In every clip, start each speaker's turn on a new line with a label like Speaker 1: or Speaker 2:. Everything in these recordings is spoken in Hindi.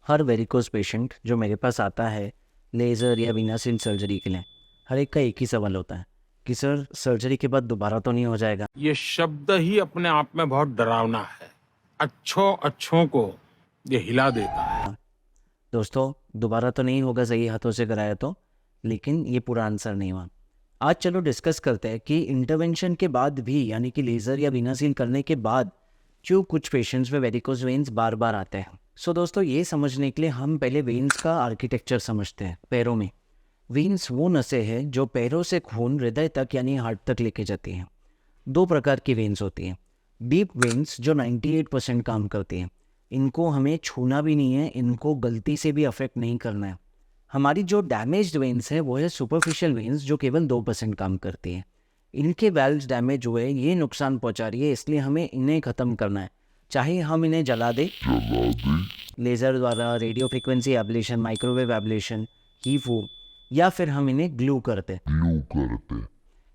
Speaker 1: हर वेरिकोज पेशेंट जो मेरे पास आता है लेज़र या वीनासिल सर्जरी के लिए, हर एक का एक ही सवाल होता है कि सर सर्जरी के बाद दोबारा तो नहीं हो जाएगा।
Speaker 2: ये शब्द ही अपने आप में बहुत डरावना है। अच्छों को ये हिला देता है।
Speaker 1: दोस्तों, दोबारा तो नहीं होगा सही हाथों से कराया तो, लेकिन ये पूरा आंसर नहीं हुआ। आज चलो डिस्कस करते हैं कि इंटरवेंशन के बाद भी, यानी कि लेज़र या वीनासिल करने के बाद क्यों कुछ पेशेंट्स में वेरिकोज वेन्स बार बार आते हैं। सो दोस्तों, ये समझने के लिए हम पहले वेन्स का आर्किटेक्चर समझते हैं। पैरों में वेन्स वो नसें हैं जो पैरों से खून हृदय तक यानी हार्ट तक लेके जाती हैं। दो प्रकार की वेन्स होती हैं। डीप वेन्स जो 98% काम करती हैं, इनको हमें छूना भी नहीं है, इनको गलती से भी अफेक्ट नहीं करना है। हमारी जो डैमेज्ड वेन्स है वो है सुपरफिशियल वेन्स जो केवल 2% काम करती हैं। इनके वेल्व्स डैमेज हुए, ये नुकसान पहुंचा रही है, इसलिए हमें इन्हें ख़त्म करना है। चाहे हम इन्हें जला दें लेज़र द्वारा, radio frequency ablation, microwave ablation, HIFU, या फिर हम इन्हें ग्लू करते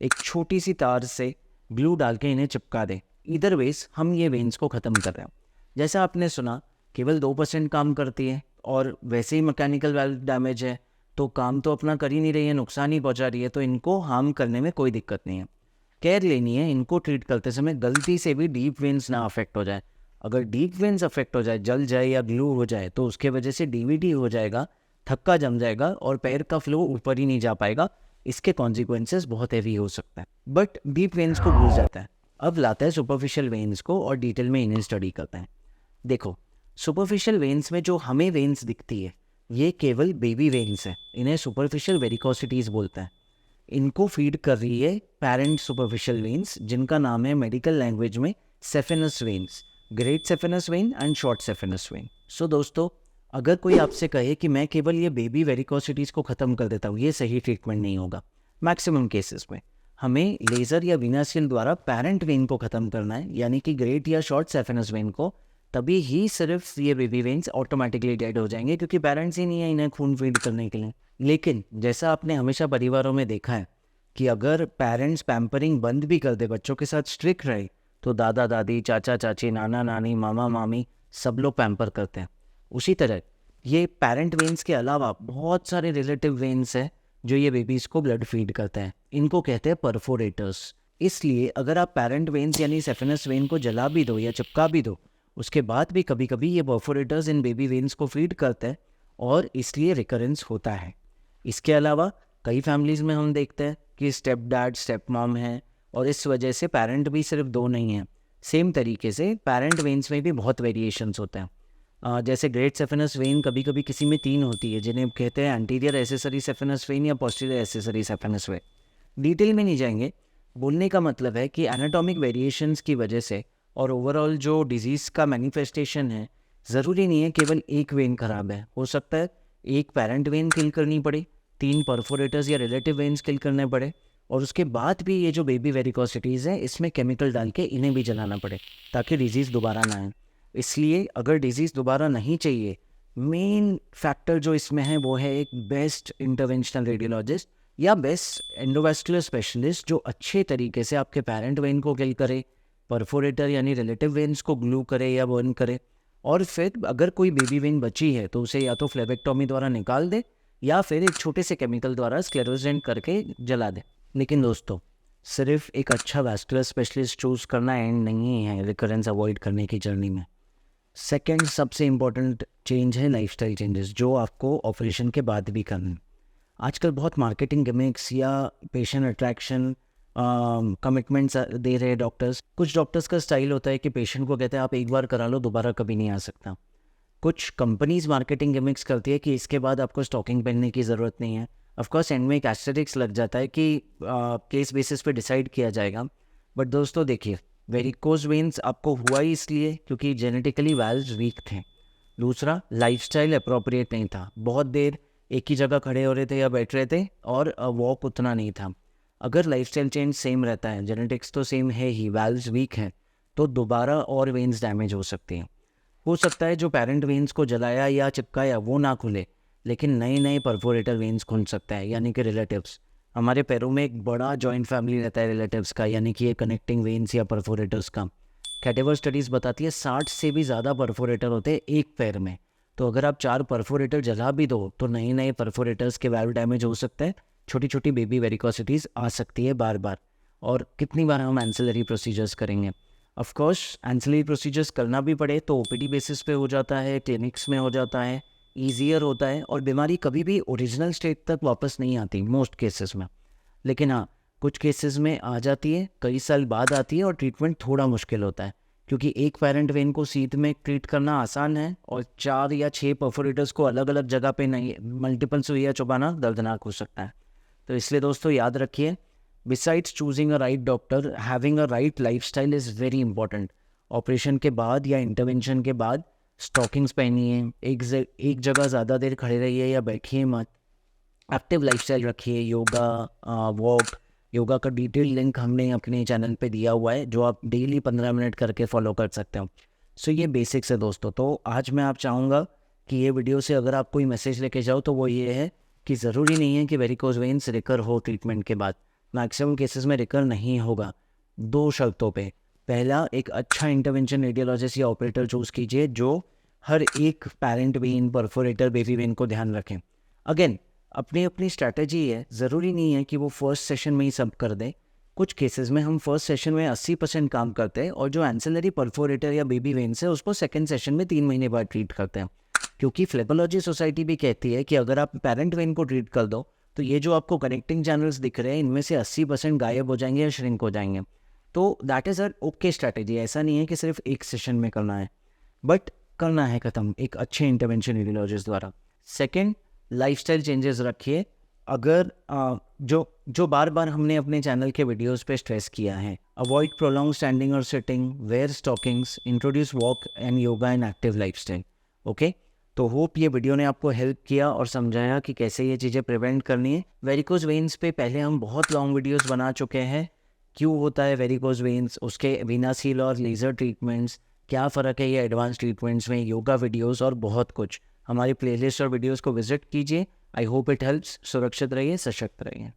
Speaker 1: एक छोटी सी तार से ग्लू डाल के इन्हें चिपका दें। इधर वेज हम ये वेन्स को ख़त्म कर रहे हैं। जैसा आपने सुना, केवल 2% काम करती है और वैसे ही मैकेनिकल वेल्व डैमेज है, तो काम तो अपना कर ही नहीं रही है, नुकसान ही पहुंचा रही है, तो इनको हार्म करने में कोई दिक्कत नहीं है। केयर लेनी है, इनको ट्रीट करते समय गलती से भी डीप वेन्स ना अफेक्ट हो जाए। अगर डीप वेन्स अफेक्ट हो जाए, जल जाए या ग्लू हो जाए, तो उसके वजह से डीवीडी हो जाएगा, थक्का जम जाएगा और पैर का फ्लो ऊपर ही नहीं जा पाएगा। इसके कॉन्सिक्वेंसेस बहुत हैवी हो सकता है। बट डीप वेन्स को भूल जाता है। अब लाता है सुपरफिशियल वेन्स को और डिटेल में इन्हें स्टडी करते हैं। देखो, सुपरफिशियल वेन्स में जो हमें वेन्स दिखती है, ये केवल बेबी वेन्स है। इन्हें सुपरफिशियल वेरिकोसिटीज़ बोलते हैं। इनको फीड कर रही है पेरेंट सुपरफिशियल वेन्स, जिनका नाम है मेडिकल लैंग्वेज में saphenous veins, great saphenous vein and short saphenous vein. So दोस्तों, अगर कोई आपसे कहे कि मैं केवल ये बेबी वेरिकोसिटीज़ को ख़त्म कर देता हूँ, ये सही ट्रीटमेंट नहीं होगा। मैक्सिमम केसेस में हमें लेज़र या वीनासिल द्वारा पेरेंट वेन को ख़त्म करना है, यानी कि ग्रेट या शॉर्ट सेफेनस वेन को। तभी ही सिर्फ ये बेबी वेन्स ऑटोमेटिकली डेड हो जाएंगे, क्योंकि पेरेंट्स ही नहीं है इन्हें खून फीड करने के लिए। लेकिन जैसा आपने हमेशा परिवारों में देखा है कि अगर पेरेंट्स पैम्परिंग बंद भी कर दे, बच्चों के साथ स्ट्रिक्ट रहे, तो दादा दादी, चाचा चाची, नाना नानी, मामा मामी सब लोग पैम्पर करते हैं। उसी तरह ये पेरेंट वेन्स के अलावा बहुत सारे रिलेटिव वेन्स हैं जो ये बेबीज़ को ब्लड फीड करते हैं। इनको कहते हैं परफोरेटर्स। इसलिए अगर आप पेरेंट वेन्स यानी सेफेनस वेन को जला भी दो या चिपका भी दो, उसके बाद भी कभी कभी ये परफोरेटर्स इन बेबी वेन्स को फीड करते हैं और इसलिए रिकरेंस होता है। इसके अलावा कई फैमिलीज़ में हम देखते हैं कि स्टेप डैड स्टेप मॉम है और इस वजह से पेरेंट भी सिर्फ दो नहीं हैं। सेम तरीके से पेरेंट वेन्स में भी बहुत वेरिएशंस होते हैं। जैसे ग्रेट सेफेनस वेन कभी कभी किसी में 3 होती है, जिन्हें कहते हैं एंटीरियर एसेसरी सेफेनस वेन या posterior accessory saphenous when. Detail में नहीं जाएंगे। बोलने का मतलब है कि एनाटॉमिक वेरिएशंस की वजह से और ओवरऑल जो डिजीज़ का मैनिफेस्टेशन है, ज़रूरी नहीं है केवल एक वेन खराब है। हो सकता है एक पेरेंट वेन किल करनी पड़े, 3 परफोरेटर्स या रिलेटिव वेन्स किल करने पड़े, और उसके बाद भी ये जो बेबी वेरिकोसिटीज़ है, इसमें केमिकल डाल के इन्हें भी जलाना पड़े ताकि डिजीज़ दोबारा ना आए। इसलिए अगर डिजीज़ दोबारा नहीं चाहिए, मेन फैक्टर जो इसमें है वो है एक बेस्ट इंटरवेंशनल रेडियोलॉजिस्ट या बेस्ट एंडोवास्कुलर स्पेशलिस्ट जो अच्छे तरीके से आपके पेरेंट वेन को किल करे, परफोरेटर यानी रिलेटिव वेन्स को ग्लू करे या बर्न करे, और फिर अगर कोई बेबी वेन बची है तो उसे या तो फ्लेबेक्टोमी द्वारा निकाल दे या फिर एक छोटे से केमिकल द्वारा स्क्लेरोजेंट करके जला दे। लेकिन दोस्तों, सिर्फ एक अच्छा वैस्कुलर स्पेशलिस्ट चूज़ करना एंड नहीं है रिकरेंस अवॉइड करने की जर्नी में। सेकेंड सबसे इम्पॉर्टेंट चेंज है लाइफस्टाइल चेंजेस, जो आपको ऑपरेशन के बाद भी करना है। आजकल बहुत मार्केटिंग गिमिक्स या पेशेंट अट्रैक्शन कमिटमेंट्स दे रहे हैं डॉक्टर्स। कुछ डॉक्टर्स का स्टाइल होता है कि पेशेंट को कहते हैं आप एक बार करा लो, दोबारा कभी नहीं आ सकता। कुछ कंपनीज मार्केटिंग गिमिक्स करती है कि इसके बाद आपको स्टॉकिंग पहनने की ज़रूरत नहीं है। ऑफकोर्स एंड में एक एस्टेरिक्स लग जाता है कि केस बेसिस पे डिसाइड किया जाएगा। बट दोस्तों देखिए, वेरिकोज वेन्स आपको हुआ ही इसलिए क्योंकि जेनेटिकली वाल्व्स वीक थे। दूसरा, लाइफस्टाइल अप्रोप्रिएट नहीं था, बहुत देर एक ही जगह खड़े हो रहे थे या बैठ रहे थे और वॉक उतना नहीं था। अगर लाइफस्टाइल चेंज सेम रहता है, जेनेटिक्स तो सेम है ही, वाल्व्स वीक हैं, तो दोबारा और वेन्स डैमेज हो सकती हैं। हो सकता है जो पेरेंट वेन्स को जलाया या चिपकाया वो ना खुले, लेकिन नए नए परफोरेटर वेन्स खुल सकता है, यानी कि रिलेटिव्स। हमारे पैरों में एक बड़ा जॉइंट फैमिली रहता है रिलेटिव्स का, यानी कि ये कनेक्टिंग वेन्स या परफोरेटर्स का। कैटेवर स्टडीज़ बताती है 60 से भी ज़्यादा परफोरेटर होते हैं एक पैर में। तो अगर आप 4 परफोरेटर जला भी दो तो नए नए परफोरेटर्स के वाल्व डैमेज हो सकते हैं, छोटी छोटी बेबी वेरिकोसिटीज़ आ सकती है बार बार। और कितनी बार हम एंसिलरी प्रोसीजर्स करेंगे? ऑफ कोर्स एंसिलरी प्रोसीजर्स करना भी पड़े तो ओपीडी बेसिस पे हो जाता है, क्लिनिक्स में हो जाता है, ईजियर होता है और बीमारी कभी भी ओरिजिनल स्टेट तक वापस नहीं आती मोस्ट केसेस में। लेकिन हाँ, कुछ केसेस में आ जाती है, कई साल बाद आती है और ट्रीटमेंट थोड़ा मुश्किल होता है, क्योंकि एक पैरेंट वेन को सीध में ट्रीट करना आसान है और 4 या 6 परफोरेटर्स को अलग अलग जगह पे नहीं, मल्टीपल सुइयाँ चुभाना दर्दनाक हो सकता है। तो इसलिए दोस्तों याद रखिए, besides choosing a right doctor, having a right lifestyle is very important. Operation के बाद या इंटरवेंशन के बाद स्टॉकिंग्स पहनिए, एक जगह ज़्यादा देर खड़े रहिए या बैठिए मत, एक्टिव लाइफस्टाइल रखिए, योगा, वॉक। योगा का डिटेल लिंक हमने अपने चैनल पे दिया हुआ है, जो आप डेली 15 मिनट करके फॉलो कर सकते हो। सो ये बेसिक्स है दोस्तों। तो आज मैं आप चाहूँगा कि ये वीडियो से अगर आप कोई मैसेज लेके जाओ तो वो ये है कि ज़रूरी नहीं है कि वेरिकोज वेन्स रिकर हो ट्रीटमेंट के बाद। मैक्सिमम केसेस में रिकर नहीं होगा, 2 शर्तों पे। पहला, एक अच्छा इंटरवेंशन रेडियोलॉजिस्ट या ऑपरेटर चूज़ कीजिए जो हर एक parent when, perforator, baby when को ध्यान रखें। अगेन, अपनी अपनी स्ट्रैटेजी है, ज़रूरी नहीं है कि वो फर्स्ट सेशन में ही सब कर दें। कुछ केसेस में हम फर्स्ट सेशन में 80% काम करते हैं और जो एंसिलरी परफोरेटर या बेबी वेन्स है उसको सेकंड सेशन में 3 महीने बाद ट्रीट करते हैं। क्योंकि फ्लेबोलॉजी सोसाइटी भी कहती है कि अगर आप पैरेंट वेन को ट्रीट कर दो तो ये जो आपको कनेक्टिंग चैनल्स दिख रहे हैं इनमें से 80% गायब हो जाएंगे या श्रिंक हो जाएंगे। तो that is a okay strategy. ऐसा नहीं है कि सिर्फ एक सेशन में करना है, बट करना है ख़त्म एक अच्छे इंटरवेंशन रेडियोलॉजिस्ट द्वारा। सेकेंड, लाइफस्टाइल चेंजेस रखिए। अगर जो बार बार हमने अपने चैनल के वीडियोस पे स्ट्रेस किया है, अवॉइड प्रोलॉन्ग स्टैंडिंग और sitting, wear stockings, introduce walk and yoga and active lifestyle. Okay, तो होप ये वीडियो ने आपको हेल्प किया और समझाया कि कैसे ये चीज़ें प्रिवेंट करनी है। वेरिकोज वेन्स पे पहले हम बहुत लॉन्ग वीडियोस बना चुके हैं, क्यों होता है वेरिकोज वेन्स, उसके वीना सील और लेज़र ट्रीटमेंट्स, क्या फ़र्क है ये एडवांस ट्रीटमेंट्स में, योगा वीडियोस और बहुत कुछ। हमारी प्लेलिस्ट और वीडियोस को विजिट कीजिए। I hope it helps. सुरक्षित रहिए, सशक्त रहिए।